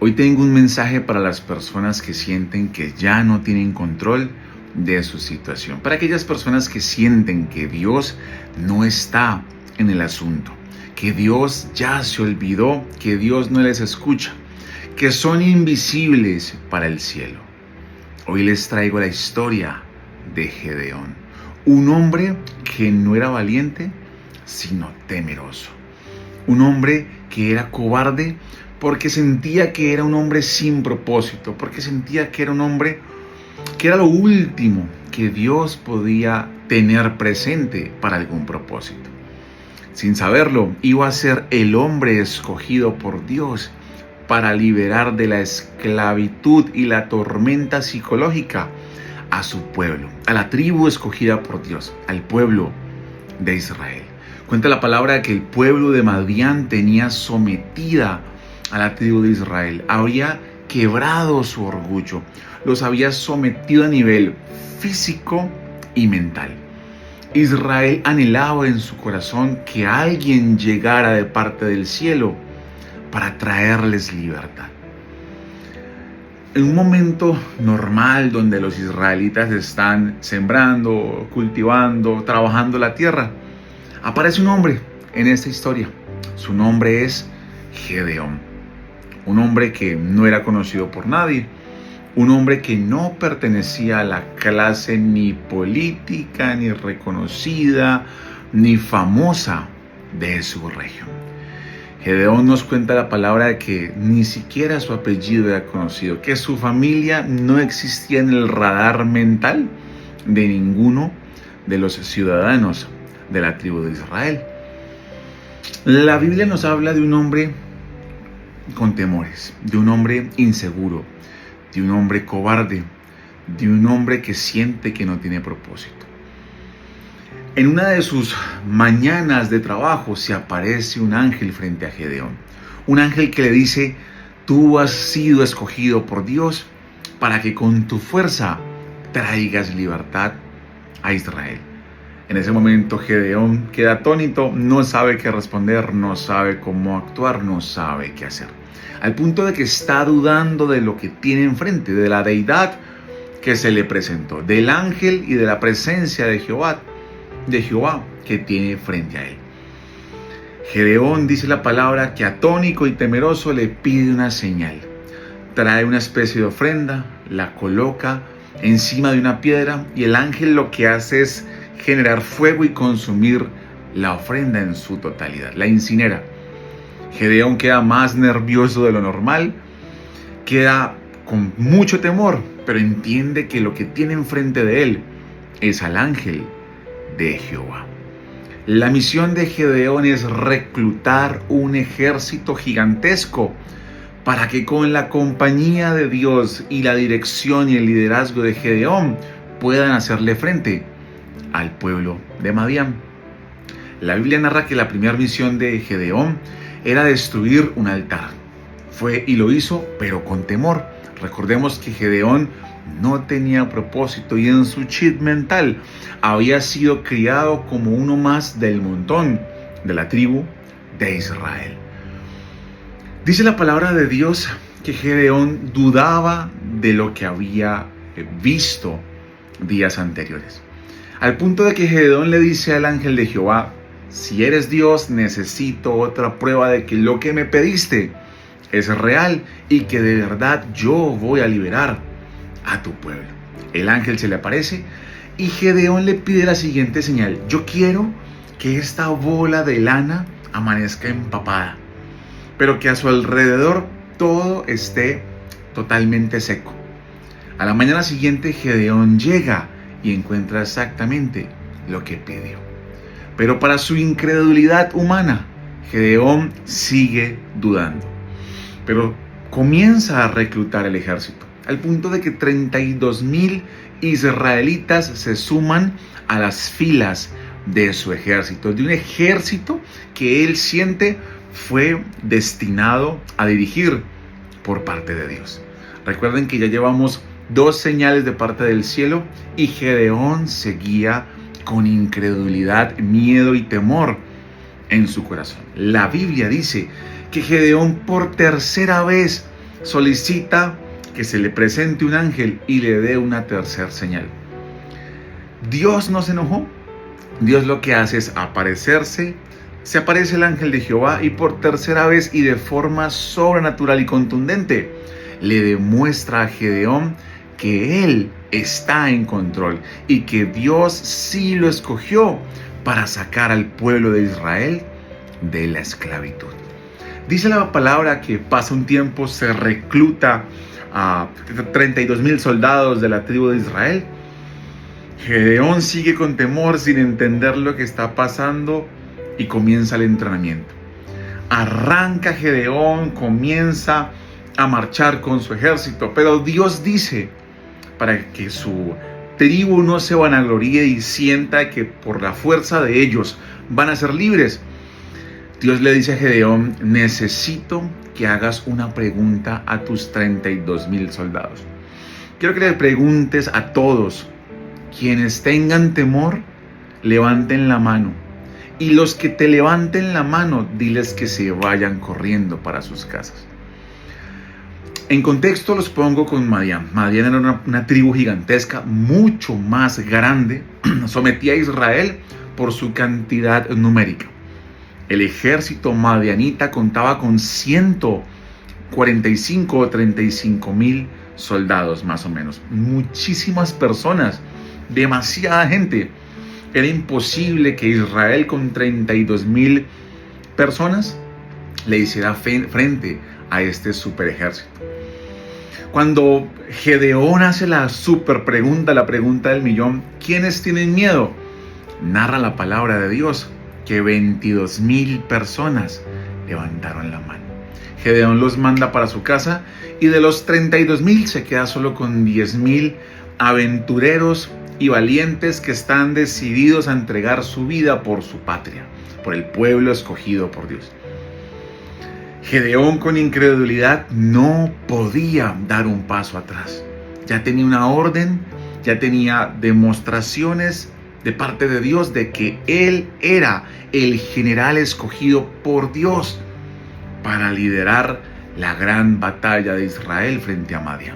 Hoy tengo un mensaje para las personas que sienten que ya no tienen control de su situación. Para aquellas personas que sienten que Dios no está en el asunto, que Dios ya se olvidó, que Dios no les escucha, que son invisibles para el cielo. Hoy les traigo la historia de Gedeón, un hombre que no era valiente, sino temeroso. Un hombre que era cobarde porque sentía que era un hombre sin propósito, porque sentía que era un hombre que era lo último que Dios podía tener presente para algún propósito. Sin saberlo, iba a ser el hombre escogido por Dios para liberar de la esclavitud y la tormenta psicológica a su pueblo, a la tribu escogida por Dios, al pueblo de Israel. Cuenta la palabra que el pueblo de Madián tenía sometida a la tribu de Israel, había quebrado su orgullo, los había sometido a nivel físico y mental. Israel anhelaba en su corazón que alguien llegara de parte del cielo para traerles libertad. En un momento normal donde los israelitas están sembrando, cultivando, trabajando la tierra, aparece un hombre en esta historia. Su nombre es Gedeón. Un hombre que no era conocido por nadie, un hombre que no pertenecía a la clase ni política, ni reconocida, ni famosa de su región. Gedeón nos cuenta la palabra de que ni siquiera su apellido era conocido, que su familia no existía en el radar mental de ninguno de los ciudadanos de la tribu de Israel. La Biblia nos habla de un hombre con temores, de un hombre inseguro, de un hombre cobarde, de un hombre que siente que no tiene propósito. En una de sus mañanas de trabajo se aparece un ángel frente a Gedeón. Un ángel que le dice: tú has sido escogido por Dios para que con tu fuerza traigas libertad a Israel. En ese momento Gedeón queda atónito, no sabe qué responder, no sabe cómo actuar, no sabe qué hacer. Al punto de que está dudando de lo que tiene enfrente, de la deidad que se le presentó, del ángel y de la presencia de Jehová que tiene frente a él. Gedeón, dice la palabra, que atónico y temeroso le pide una señal. Trae una especie de ofrenda, la coloca encima de una piedra y el ángel lo que hace es generar fuego y consumir la ofrenda en su totalidad, la incinera. Gedeón queda más nervioso de lo normal, queda con mucho temor, pero entiende que lo que tiene enfrente de él es al ángel de Jehová. La misión de Gedeón es reclutar un ejército gigantesco para que con la compañía de Dios y la dirección y el liderazgo de Gedeón puedan hacerle frente al pueblo de Madián. La Biblia narra que la primera misión de Gedeón era destruir un altar. Fue y lo hizo, pero con temor. Recordemos que Gedeón no tenía propósito y en su chip mental había sido criado como uno más del montón de la tribu de Israel. Dice la palabra de Dios que Gedeón dudaba de lo que había visto días anteriores. Al punto de que Gedeón le dice al ángel de Jehová: si eres Dios, necesito otra prueba de que lo que me pediste es real y que de verdad yo voy a liberar a tu pueblo. El ángel se le aparece y Gedeón le pide la siguiente señal: yo quiero que esta bola de lana amanezca empapada, pero que a su alrededor todo esté totalmente seco. A la mañana siguiente Gedeón llega y encuentra exactamente lo que pidió. Pero para su incredulidad humana, Gedeón sigue dudando. Pero comienza a reclutar el ejército, al punto de que 32,000 israelitas se suman a las filas de su ejército, de un ejército que él siente fue destinado a dirigir por parte de Dios. Recuerden que ya llevamos 2 señales de parte del cielo y Gedeón seguía con incredulidad, miedo y temor en su corazón. La Biblia dice que Gedeón por tercera vez solicita que se le presente un ángel y le dé una tercera señal. Dios no se enojó. Dios lo que hace es aparecerse. Se aparece el ángel de Jehová y por tercera vez y de forma sobrenatural y contundente le demuestra a Gedeón que él está en control y que Dios sí lo escogió para sacar al pueblo de Israel de la esclavitud. Dice la palabra que pasa un tiempo, se recluta a 32,000 soldados de la tribu de Israel. Gedeón sigue con temor sin entender lo que está pasando y comienza el entrenamiento. Arranca Gedeón, comienza a marchar con su ejército, pero Dios dice, para que su tribu no se vanagloríe y sienta que por la fuerza de ellos van a ser libres, Dios le dice a Gedeón: necesito que hagas una pregunta a tus 32,000 soldados. Quiero que le preguntes a todos. Quienes tengan temor, levanten la mano. Y los que te levanten la mano, diles que se vayan corriendo para sus casas. En contexto los pongo con Madián. Madián era una tribu gigantesca, mucho más grande. Sometía a Israel por su cantidad numérica. El ejército madianita contaba con 145 o 35,000 soldados más o menos. Muchísimas personas, demasiada gente. Era imposible que Israel con 32,000 personas le hiciera frente a este super ejército. Cuando Gedeón hace la super pregunta, la pregunta del millón, ¿quiénes tienen miedo? Narra la palabra de Dios que 22,000 personas levantaron la mano. Gedeón los manda para su casa y de los 32,000 se queda solo con 10,000 aventureros y valientes que están decididos a entregar su vida por su patria, por el pueblo escogido por Dios. Gedeón, con incredulidad, no podía dar un paso atrás. Ya tenía una orden, ya tenía demostraciones de parte de Dios de que él era el general escogido por Dios para liderar la gran batalla de Israel frente a Madián.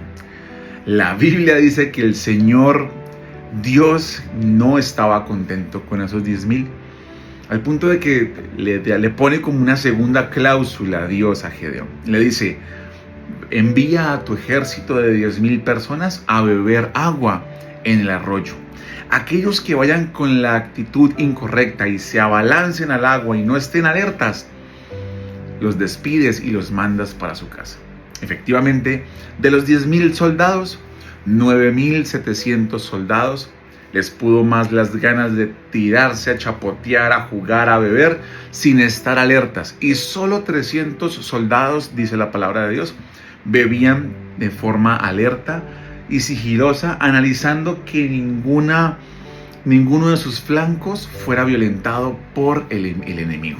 La Biblia dice que el Señor Dios no estaba contento con esos 10,000, al punto de que le pone como una segunda cláusula a Dios a Gedeón. Le dice: envía a tu ejército de 10,000 personas a beber agua en el arroyo. Aquellos que vayan con la actitud incorrecta y se abalancen al agua y no estén alertas, los despides y los mandas para su casa. Efectivamente, de los 10,000 soldados, 9,700 soldados les pudo más las ganas de tirarse a chapotear, a jugar, a beber, sin estar alertas. Y solo 300 soldados, dice la palabra de Dios, bebían de forma alerta y sigilosa, analizando que ninguno de sus flancos fuera violentado por el enemigo.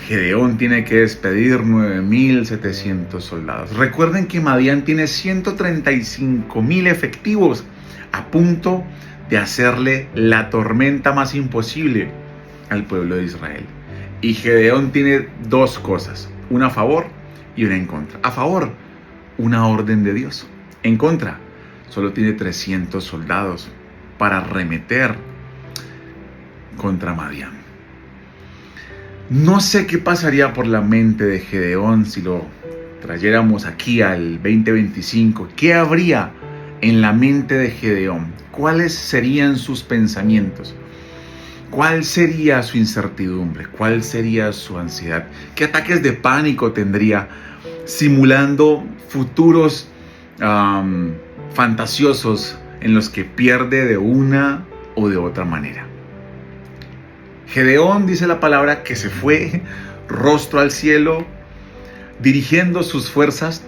Gedeón tiene que despedir 9,700 soldados. Recuerden que Madián tiene 135,000 efectivos a punto de hacerle la tormenta más imposible al pueblo de Israel. Y Gedeón tiene dos cosas, una a favor y una en contra. A favor, una orden de Dios. En contra, solo tiene 300 soldados para arremeter contra Madián. No sé qué pasaría por la mente de Gedeón si lo trayéramos aquí al 2025. ¿Qué habría en la mente de Gedeón? ¿Cuáles serían sus pensamientos? ¿Cuál sería su incertidumbre? ¿Cuál sería su ansiedad? ¿Qué ataques de pánico tendría simulando futuros fantasiosos en los que pierde de una o de otra manera? Gedeón, dice la palabra, que se fue rostro al cielo, dirigiendo sus fuerzas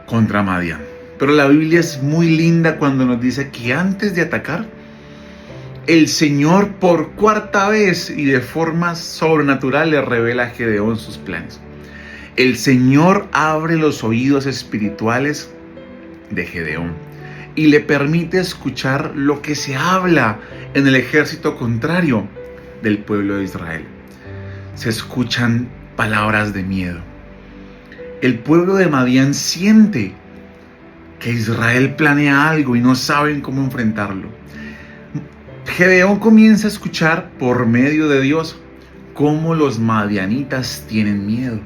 contra Madián. Pero la Biblia es muy linda cuando nos dice que antes de atacar, el Señor por cuarta vez y de forma sobrenatural le revela a Gedeón sus planes. El Señor abre los oídos espirituales de Gedeón y le permite escuchar lo que se habla en el ejército contrario del pueblo de Israel. Se escuchan palabras de miedo. El pueblo de Madián siente que Israel planea algo y no saben cómo enfrentarlo. Gedeón comienza a escuchar por medio de Dios cómo los madianitas tienen miedo,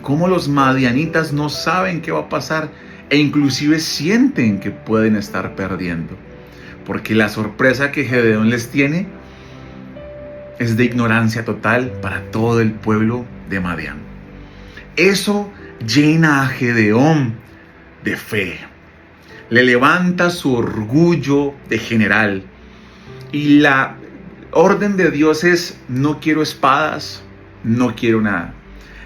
cómo los madianitas no saben qué va a pasar e inclusive sienten que pueden estar perdiendo, porque la sorpresa que Gedeón les tiene es de ignorancia total para todo el pueblo de Madián. Eso llena a Gedeón de fe, le levanta su orgullo de general. Y la orden de Dios es: no quiero espadas, no quiero nada.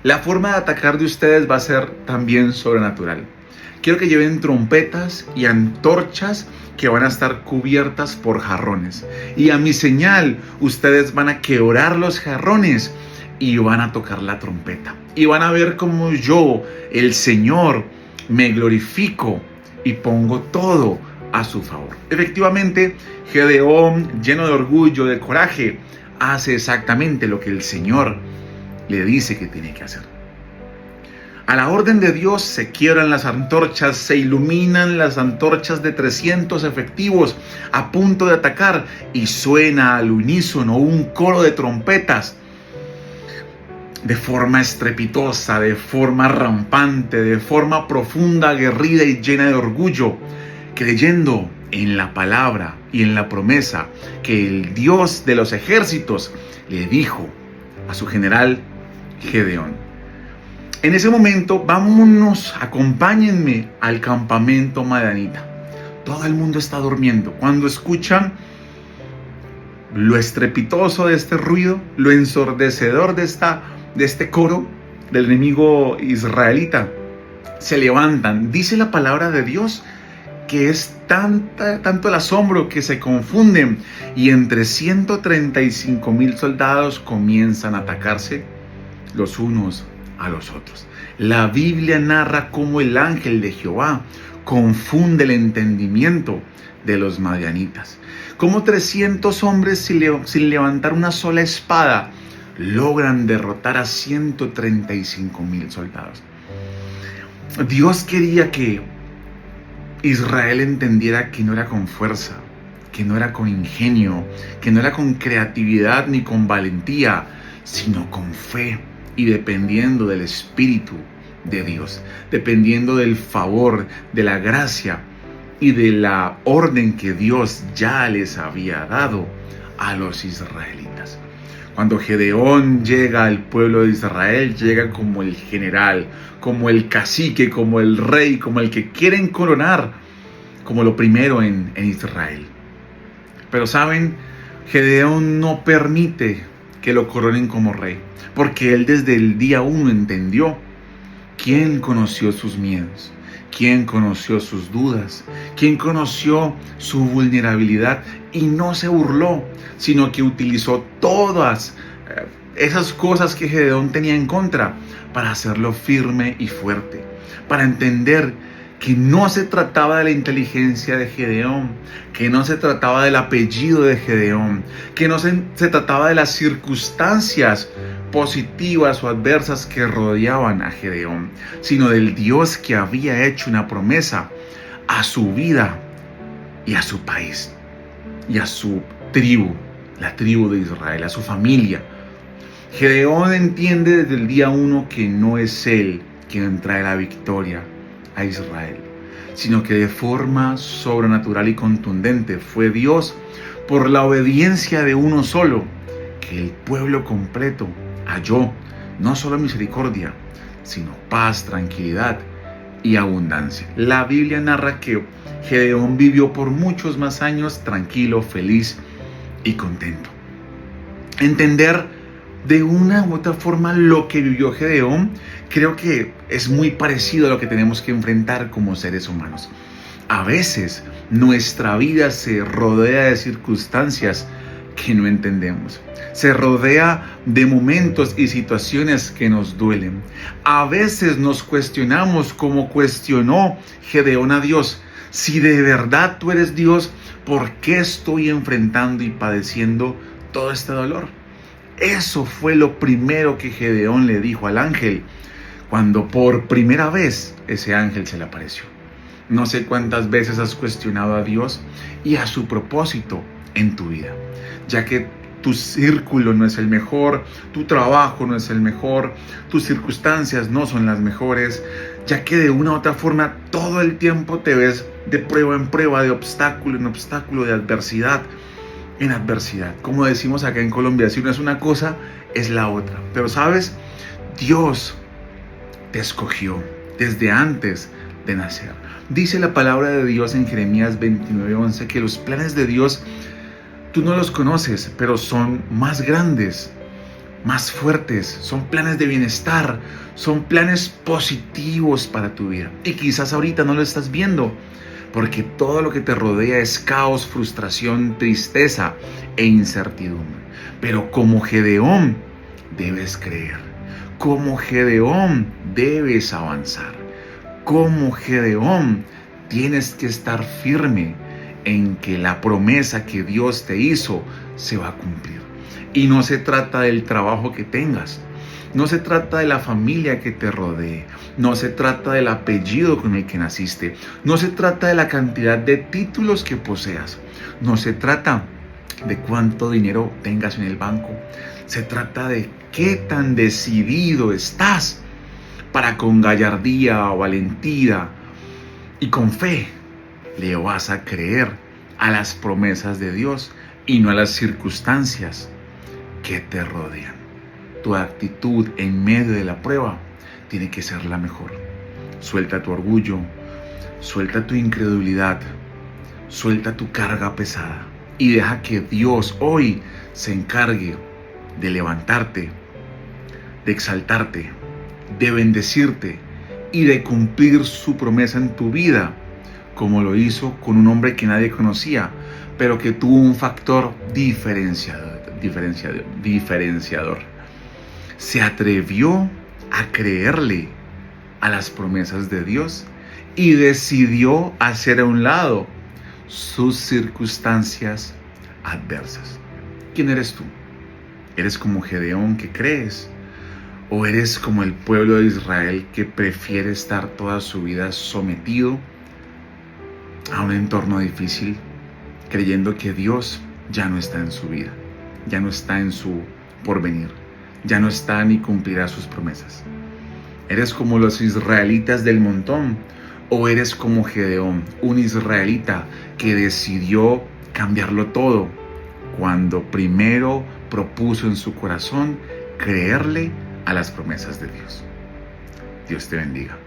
La forma de atacar de ustedes va a ser también sobrenatural. Quiero que lleven trompetas y antorchas que van a estar cubiertas por jarrones. Y a mi señal, ustedes van a quebrar los jarrones y van a tocar la trompeta. Y van a ver cómo yo, el Señor, me glorifico y pongo todo a su favor. Efectivamente, Gedeón, lleno de orgullo, de coraje, hace exactamente lo que el Señor le dice que tiene que hacer. A la orden de Dios se quiebran las antorchas, se iluminan las antorchas de 300 efectivos a punto de atacar y suena al unísono un coro de trompetas. De forma estrepitosa, de forma rampante, de forma profunda, aguerrida y llena de orgullo, creyendo en la palabra y en la promesa que el Dios de los ejércitos le dijo a su general Gedeón. En ese momento, vámonos, acompáñenme al campamento madianita. Todo el mundo está durmiendo. Cuando escuchan lo estrepitoso de este ruido, lo ensordecedor de este coro del enemigo israelita, se levantan. Dice la palabra de Dios que es tanto el asombro que se confunden y entre 135,000 soldados comienzan a atacarse los unos a los otros. La Biblia narra cómo el ángel de Jehová confunde el entendimiento de los madianitas. Cómo 300 hombres sin levantar una sola espada logran derrotar a 135,000 soldados. Dios quería que Israel entendiera que no era con fuerza, que no era con ingenio, que no era con creatividad ni con valentía, sino con fe y dependiendo del Espíritu de Dios, dependiendo del favor, de la gracia y de la orden que Dios ya les había dado a los israelitas. Cuando Gedeón llega al pueblo de Israel, llega como el general, como el cacique, como el rey, como el que quieren coronar, como lo primero en Israel. Pero saben, Gedeón no permite que lo coronen como rey, porque él desde el día 1 entendió quién conoció sus miedos, quién conoció sus dudas, quién conoció su vulnerabilidad y no se burló, sino que utilizó todas esas cosas que Gedeón tenía en contra para hacerlo firme y fuerte, para entender que no se trataba de la inteligencia de Gedeón, que no se trataba del apellido de Gedeón, que no se trataba de las circunstancias positivas o adversas que rodeaban a Gedeón, sino del Dios que había hecho una promesa a su vida y a su país y a su tribu, la tribu de Israel, a su familia. Gedeón entiende desde el día 1 que no es él quien trae la victoria a Israel, sino que de forma sobrenatural y contundente fue Dios, por la obediencia de uno solo, que el pueblo completo halló no solo misericordia, sino paz, tranquilidad y abundancia. La Biblia narra que Gedeón vivió por muchos más años tranquilo, feliz y contento. Entender de una u otra forma lo que vivió Gedeón, creo que es muy parecido a lo que tenemos que enfrentar como seres humanos. A veces nuestra vida se rodea de circunstancias que no entendemos. Se rodea de momentos y situaciones que nos duelen. A veces nos cuestionamos como cuestionó Gedeón a Dios. Si de verdad tú eres Dios, ¿por qué estoy enfrentando y padeciendo todo este dolor? Eso fue lo primero que Gedeón le dijo al ángel cuando por primera vez ese ángel se le apareció. No sé cuántas veces has cuestionado a Dios y a su propósito en tu vida, ya que tu círculo no es el mejor, tu trabajo no es el mejor, tus circunstancias no son las mejores, ya que de una u otra forma todo el tiempo te ves de prueba en prueba, de obstáculo en obstáculo, de adversidad en adversidad. Como decimos acá en Colombia, si no es una cosa, es la otra. Pero sabes, Dios te escogió desde antes de nacer. Dice la palabra de Dios en Jeremías 29:11 que los planes de Dios tú no los conoces, pero son más grandes, más fuertes, son planes de bienestar, son planes positivos para tu vida. Y quizás ahorita no lo estás viendo, porque todo lo que te rodea es caos, frustración, tristeza e incertidumbre. Pero como Gedeón debes creer, como Gedeón debes avanzar, como Gedeón tienes que estar firme en que la promesa que Dios te hizo se va a cumplir. Y no se trata del trabajo que tengas, no se trata de la familia que te rodee, no se trata del apellido con el que naciste, no se trata de la cantidad de títulos que poseas, no se trata de cuánto dinero tengas en el banco, se trata de qué tan decidido estás para con gallardía, valentía y con fe le vas a creer a las promesas de Dios y no a las circunstancias que te rodean. Tu actitud en medio de la prueba tiene que ser la mejor. Suelta tu orgullo, suelta tu incredulidad, suelta tu carga pesada y deja que Dios hoy se encargue de levantarte, de exaltarte, de bendecirte y de cumplir su promesa en tu vida, como lo hizo con un hombre que nadie conocía, pero que tuvo un factor diferenciador. Se atrevió a creerle a las promesas de Dios y decidió hacer a un lado sus circunstancias adversas. ¿Quién eres tú? ¿Eres como Gedeón que crees? ¿O eres como el pueblo de Israel que prefiere estar toda su vida sometido a un entorno difícil, creyendo que Dios ya no está en su vida, ya no está en su porvenir, ya no está ni cumplirá sus promesas? ¿Eres como los israelitas del montón o eres como Gedeón, un israelita que decidió cambiarlo todo cuando primero propuso en su corazón creerle a las promesas de Dios? Dios te bendiga.